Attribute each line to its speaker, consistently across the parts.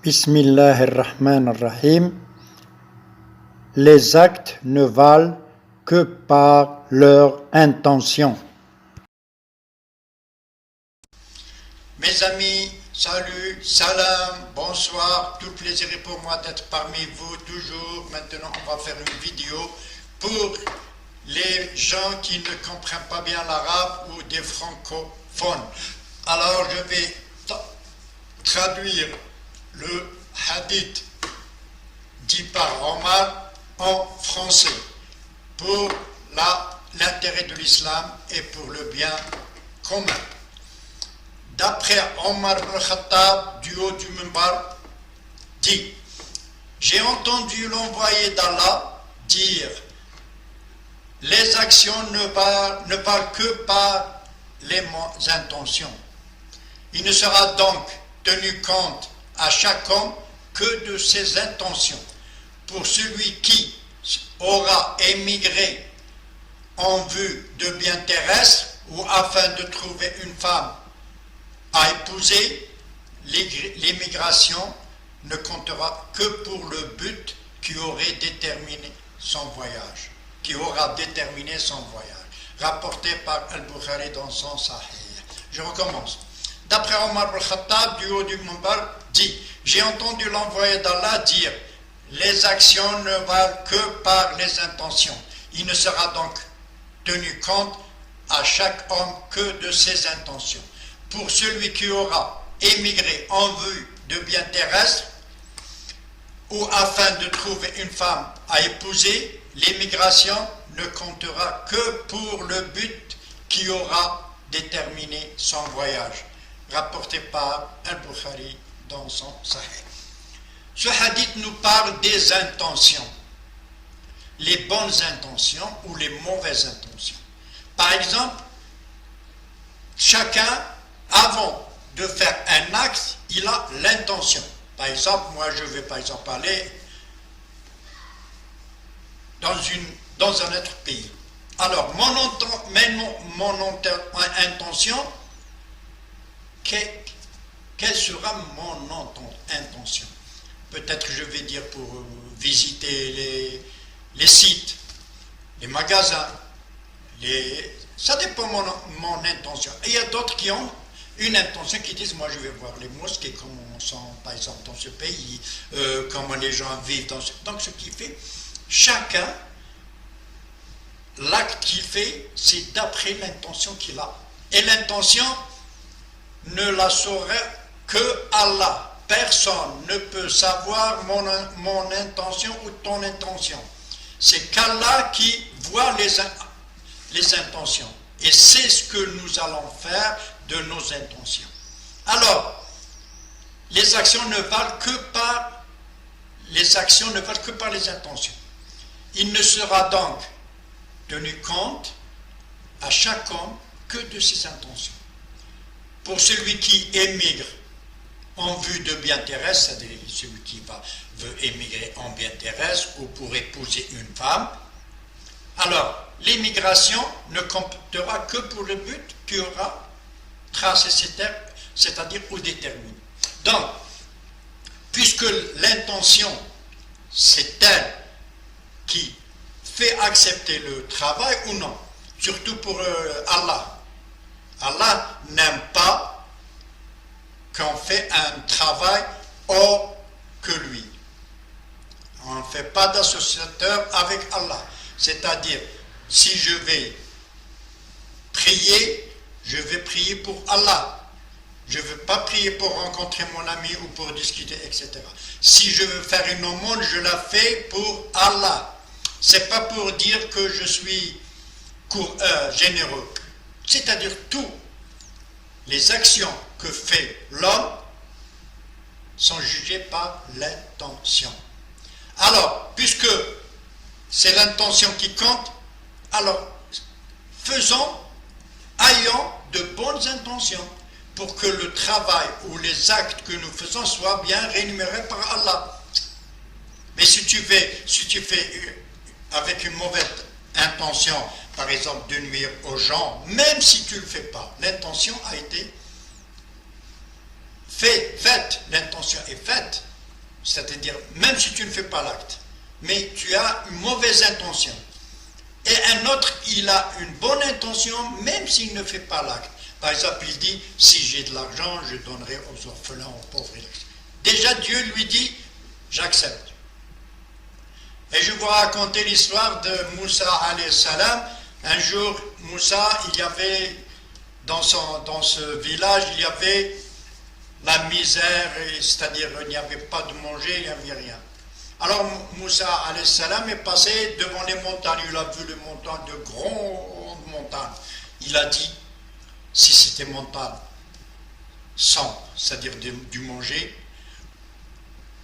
Speaker 1: Bismillahirrahmanirrahim. Les actes ne valent que par leur intention.
Speaker 2: Mes amis, salut, salam, bonsoir, tout plaisir est pour moi d'être parmi vous toujours. Maintenant, on va faire une vidéo pour les gens qui ne comprennent pas bien l'arabe ou des francophones. Alors, je vais traduire le hadith dit par Omar en français pour l'intérêt de l'islam et pour le bien commun. D'après Omar ibn Khattab, du haut du minbar, dit: j'ai entendu l'envoyé d'Allah dire: les actions ne parlent que par les intentions. Il ne sera donc tenu compte à chaque homme que de ses intentions. Pour celui qui aura émigré en vue de biens terrestres ou afin de trouver une femme à épouser, l'émigration ne comptera que pour le but qui aura déterminé son voyage. Rapporté par Al-Bukhari dans son Sahih. Je recommence. D'après Omar ibn Khattab, du haut du minbar, dit: j'ai entendu l'envoyé d'Allah dire: les actions ne valent que par les intentions. Il ne sera donc tenu compte à chaque homme que de ses intentions. Pour celui qui aura émigré en vue de biens terrestres ou afin de trouver une femme à épouser, l'émigration ne comptera que pour le but qui aura déterminé son voyage. Rapporté par Al-Bukhari dans son Sahih. Ce hadith nous parle des intentions, les bonnes intentions ou les mauvaises intentions. Par exemple, chacun, avant de faire un acte, il a l'intention. Par exemple, moi je vais par exemple aller dans un autre pays. Alors, mon intention, quelle sera mon intention? Peut-être je vais dire pour visiter les sites, les magasins, ça dépend de mon intention. Et il y a d'autres qui ont une intention qui disent: moi je vais voir les mosquées, comment sont par exemple dans ce pays, comment les gens vivent dans ce... Donc ce qui fait, chacun, l'acte qu'il fait, c'est d'après l'intention qu'il a. Et l'intention ne la saurait que Allah. Personne ne peut savoir mon intention ou ton intention. C'est qu'Allah qui voit les intentions. Et c'est ce que nous allons faire de nos intentions. Alors, les actions ne valent que par les intentions. Il ne sera donc tenu compte à chaque homme que de ses intentions. Pour celui qui émigre en vue de biens terrestres, c'est-à-dire celui qui veut émigrer en biens terrestres ou pour épouser une femme, alors l'émigration ne comptera que pour le but qui aura tracé ces termes, c'est-à-dire ou déterminé. Donc, puisque l'intention, c'est elle qui fait accepter le travail ou non, surtout pour Allah. Allah n'aime pas qu'on fait un travail autre que lui. On ne fait pas d'associateur avec Allah. C'est-à-dire, si je vais prier, je vais prier pour Allah. Je ne veux pas prier pour rencontrer mon ami ou pour discuter, etc. Si je veux faire une aumône, je la fais pour Allah. Ce n'est pas pour dire que je suis généreux. C'est-à-dire toutes les actions que fait l'homme sont jugées par l'intention. Alors, puisque c'est l'intention qui compte, alors ayons de bonnes intentions pour que le travail ou les actes que nous faisons soient bien rémunérés par Allah. Mais si tu fais avec une mauvaise intention, par exemple de nuire aux gens, même si tu ne le fais pas, l'intention a été faite, l'intention est faite, c'est-à-dire même si tu ne fais pas l'acte, mais tu as une mauvaise intention. Et un autre, il a une bonne intention, même s'il ne fait pas l'acte. Par exemple, il dit, si j'ai de l'argent, je donnerai aux orphelins, aux pauvres. Déjà, Dieu lui dit, j'accepte. Et je vais vous raconter l'histoire de Moussa alayhi salam. Un jour, Moussa, il y avait, dans ce village, il y avait la misère, c'est-à-dire il n'y avait pas de manger, il n'y avait rien. Alors Moussa alayhi salam est passé devant les montagnes, il a vu les montagnes, de grandes montagnes. Il a dit, si c'était montagne sans, c'est-à-dire du manger,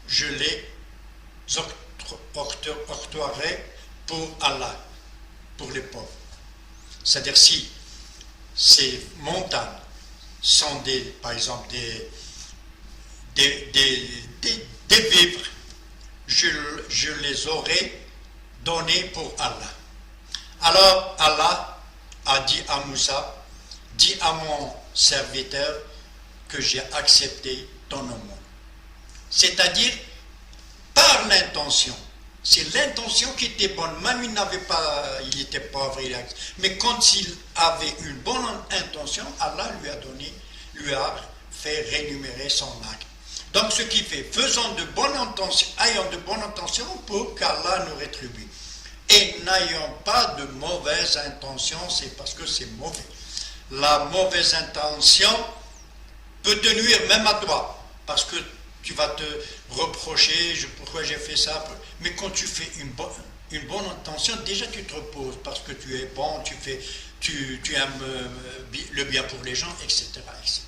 Speaker 2: je les octroierai pour Allah, pour les pauvres. C'est-à-dire si ces montagnes sont par exemple des vivres, je les aurai donnés pour Allah. Alors Allah a dit à Moussa, dis à mon serviteur que j'ai accepté ton aumône. C'est-à-dire par l'intention. C'est l'intention qui était bonne. Même il était pauvre, mais quand il avait une bonne intention, Allah lui a fait rémunérer son acte. Donc ce qui fait, faisons de bonnes intentions, ayons de bonnes intentions pour qu'Allah nous rétribue. Et n'ayons pas de mauvaises intentions, c'est parce que c'est mauvais. La mauvaise intention peut te nuire même à toi, parce que tu vas te reprocher pourquoi j'ai fait ça. Mais quand tu fais une bonne intention, déjà tu te reposes parce que tu es bon, tu aimes le bien pour les gens, etc., etc.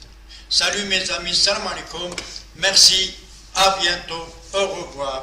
Speaker 2: Salut mes amis, salam alaikum, merci, à bientôt, au revoir.